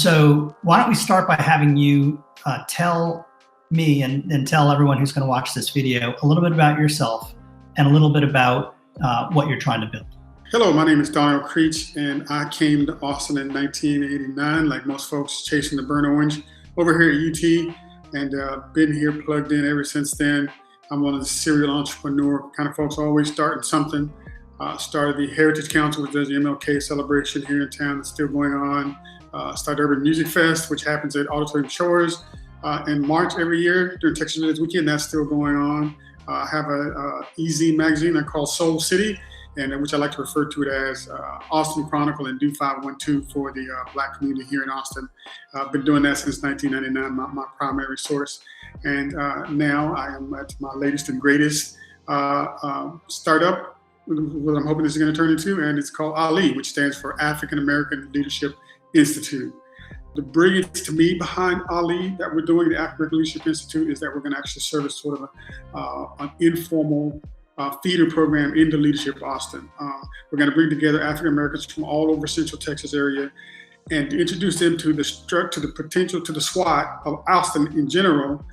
So why don't we start by having you tell me and tell everyone who's going to watch this video a little bit about yourself and a little bit about what you're trying to build. Hello, my name is Donell Creech, and I came to Austin in 1989, like most folks, chasing the burnt orange over here at UT, and been here plugged in ever since then. I'm one of the serial entrepreneur kind of folks, always starting something. Started the Heritage Council, which does the MLK celebration here in town that's still going on. Started Urban Music Fest, which happens at Auditorium Shores in March every year during Texas Village Weekend. That's still going on. I have a EZ magazine I call Soul City, and which I like to refer to it as Austin Chronicle and Do 512 for the Black community here in Austin. I've been doing that since 1999, my primary source. And now I am at my latest and greatest startup, what I'm hoping this is going to turn into, and it's called AALI, which stands for African American Leadership Institute. The brilliance to me behind AALI that we're doing, the African American Leadership Institute, is that we're going to actually serve as sort of an informal feeder program into Leadership Austin. We're going to bring together African Americans from all over Central Texas area and introduce them to the potential, to the SWAT of Austin in general,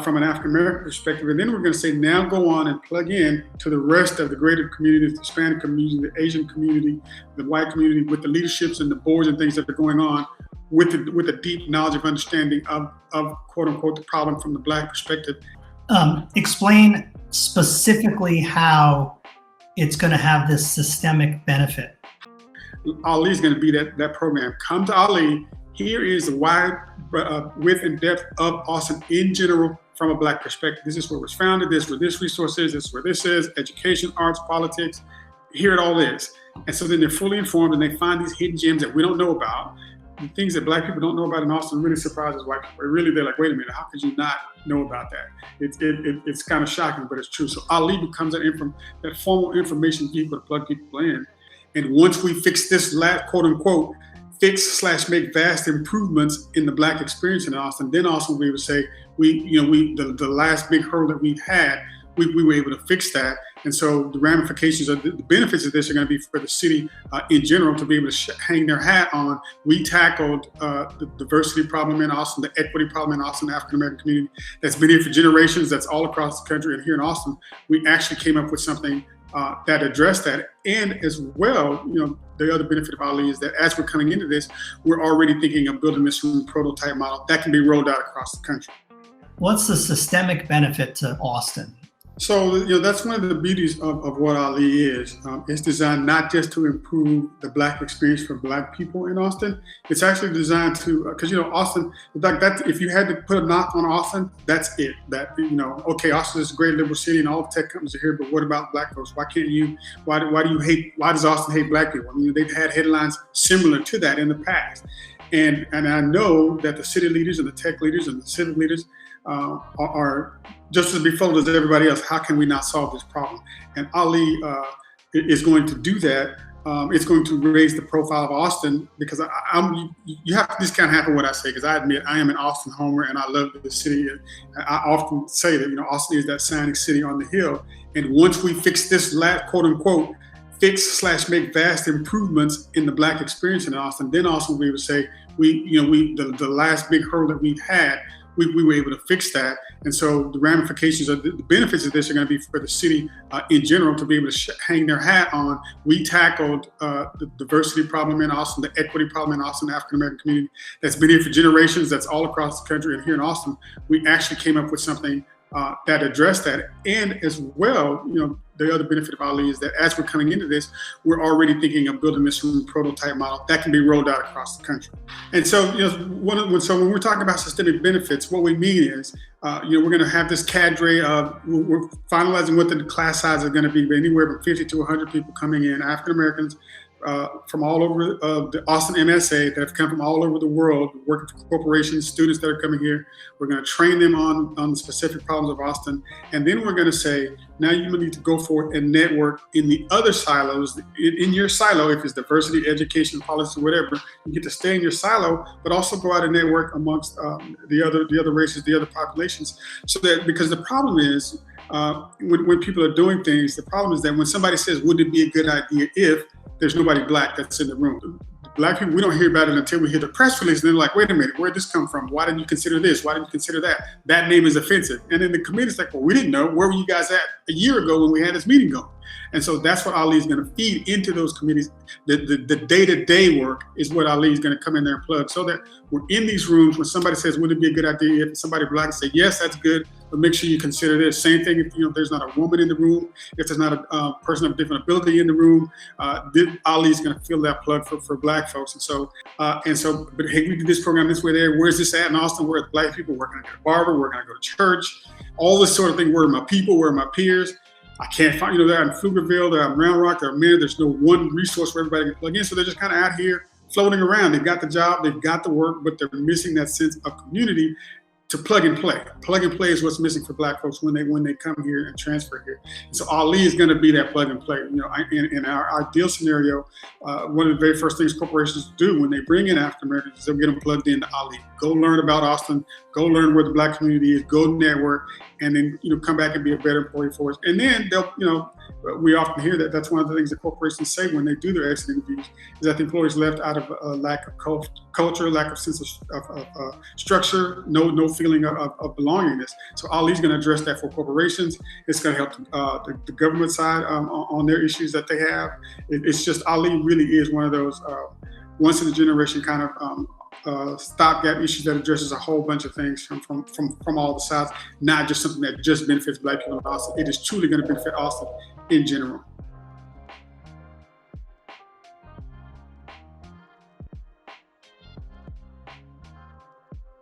from an African American perspective. And then we're going to say, now go on and plug in to the rest of the greater community, the Hispanic community, the Asian community, the white community, with the leaderships and the boards and things that are going on, with a deep knowledge of understanding of quote unquote the problem from the Black perspective. Explain specifically how it's going to have this systemic benefit. AALI is going to be that program. Come to AALI. Here is the wide width and depth of Austin in general from a Black perspective. This is where it was founded. This is where this resource is. This is where this is. Education, arts, politics. Here it all is. And so then they're fully informed and they find these hidden gems that we don't know about. The things that Black people don't know about in Austin really surprises white people. They're like, wait a minute, how could you not know about that? It's kind of shocking, but it's true. So AALI becomes that formal information vehicle to plug people in. And once we fix this quote unquote, fix/make vast improvements in the Black experience in Austin, then Austin will be able to say, the last big hurdle that we've had, we were able to fix that. And so the ramifications of the benefits of this are going to be for the city in general to be able to hang their hat on. We tackled the diversity problem in Austin, the equity problem in Austin, the African American community that's been here for generations, that's all across the country. And here in Austin, we actually came up with something that addressed that. And as well, the other benefit of AALI is that as we're coming into this, we're already thinking of building this from a prototype model that can be rolled out across the country. What's the systemic benefit to Austin? So, that's one of the beauties of what AALI is. It's designed not just to improve the Black experience for Black people in Austin. It's actually designed to, because, Austin, if you had to put a knock on Austin, that's it. Okay, Austin is a great liberal city and all the tech companies are here, but what about Black folks? Why does Austin hate Black people? They've had headlines similar to that in the past. And I know that the city leaders and the tech leaders and the civic leaders are just as befuddled as everybody else. How can we not solve this problem? And AALI is going to do that. It's going to raise the profile of Austin, because you have to discount half of what I say, because I admit I am an Austin homer and I love the city. And I often say that Austin is that shining city on the hill. And once we fix this quote unquote fix/make vast improvements in the Black experience in Austin, then Austin will be able to say, the last big hurdle that we've had, we were able to fix that. And so the ramifications of the benefits of this are going to be for the city in general to be able to hang their hat on. We tackled the diversity problem in Austin, the equity problem in Austin, the African American community that's been here for generations, that's all across the country. And here in Austin, we actually came up with something that addressed that. And as well, the other benefit of AALI is that as we're coming into this, we're already thinking of building this from a prototype model that can be rolled out across the country. And so, when we're talking about systemic benefits, what we mean is, we're going to have this cadre of, we're finalizing what the class size is going to be, but anywhere from 50 to 100 people coming in, African Americans, from all over the Austin MSA that have come from all over the world, working for corporations, students that are coming here. We're going to train them on the specific problems of Austin. And then we're going to say, now you need to go forth and network in the other silos. In your silo, if it's diversity, education, policy, whatever, you get to stay in your silo, but also go out and network amongst the other races, the other populations. So that, because the problem is, when people are doing things, the problem is that when somebody says, would it be a good idea if, there's nobody Black that's in the room. Black people, we don't hear about it until we hear the press release. And they're like, wait a minute, where'd this come from? Why didn't you consider this? Why didn't you consider that? That name is offensive. And then the committee's like, well, we didn't know. Where were you guys at a year ago when we had this meeting going? And so that's what Ali is going to feed into those committees. The day-to-day work is what Ali is going to come in there and plug, so that we're in these rooms when somebody says, wouldn't it be a good idea if somebody Black say, yes, that's good, but make sure you consider this. Same thing if there's not a woman in the room, if there's not a person of different ability in the room, Ali is going to fill that plug for Black folks. But hey, we did this program this way there. Where's this at in Austin? Where are the Black people? We're going to go to barber. We're going to go to church. All this sort of thing. Where are my people? Where are my peers? I can't find, they're in Pflugerville, they're in Round Rock, they're in Manor. There's no one resource where everybody can plug in. So they're just kind of out here floating around. They've got the job, they've got the work, but they're missing that sense of community to plug and play. Plug and play is what's missing for Black folks when they come here and transfer here. And so Ali is going to be that plug and play. In our ideal scenario, one of the very first things corporations do when they bring in African Americans is they'll get them plugged into Ali. Go learn about Austin. Go learn where the Black community is. Go network, and then come back and be a better employee for us. And then they'll we often hear that that's one of the things that corporations say when they do their exit interviews is that the employees left out of a lack of culture, lack of sense of structure, no feeling of belongingness. So Ali's going to address that for corporations. It's going to help the government side on their issues that they have. It's just Ali really is one of those once in a generation kind of stopgap issues that addresses a whole bunch of things from all the sides, not just something that just benefits Black people in Austin. It is truly going to benefit Austin in general.